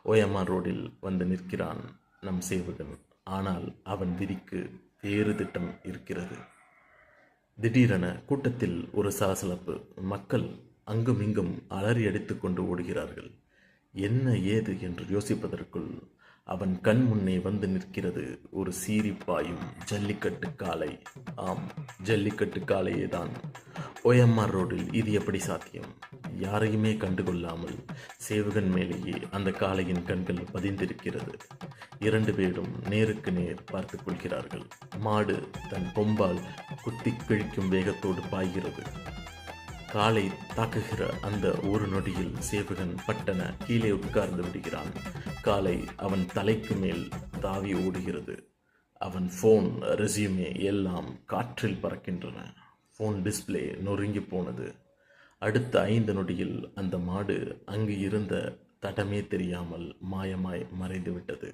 OMR ரோடில் வந்து நிற்கிறான் நம் சேவகன். ஆனால் அவன் விதிக்கு வேறு திட்டம் இருக்கிறது. திடீரென கூட்டத்தில் ஒரு சலசலப்பு. மக்கள் அங்குமிங்கும் அலறி அடித்துக் கொண்டு ஓடுகிறார்கள். என்ன ஏது என்று யோசிப்பதற்குள் அவன் கண் முன்னே வந்து நிற்கிறது ஒரு சீறி பாயும் ஜல்லிக்கட்டு காளை. ஆம், ஜல்லிக்கட்டு காளையே தான். ஓஎம்ஆர் ரோடில் இது எப்படி சாத்தியம்? யாரையுமே கண்டுகொள்ளாமல் சேவகன் மேலேயே அந்த காளையின் கண்கள் பதிந்திருக்கிறது. 2 பேரும் நேருக்கு நேர் பார்த்து கொள்கிறார்கள். மாடு தன் கொம்பால் குத்தி கிழிக்கும் வேகத்தோடு பாய்கிறது. காலை தாக்குகிற அந்த ஒரு நொடியில் சேவகன் பட்டன கீழே உட்கார்ந்து விடுகிறான். காலை அவன் தலைக்கு மேல் தாவி ஓடுகிறது. அவன் ஃபோன், ரெஸ்யூமே எல்லாம் காற்றில் பறக்கின்றன. ஃபோன் டிஸ்பிளே நொறுங்கி போனது. அடுத்த 5 நொடியில் அந்த மாடு அங்கு இருந்த தடமே தெரியாமல் மாயமாய் மறைந்து விட்டது.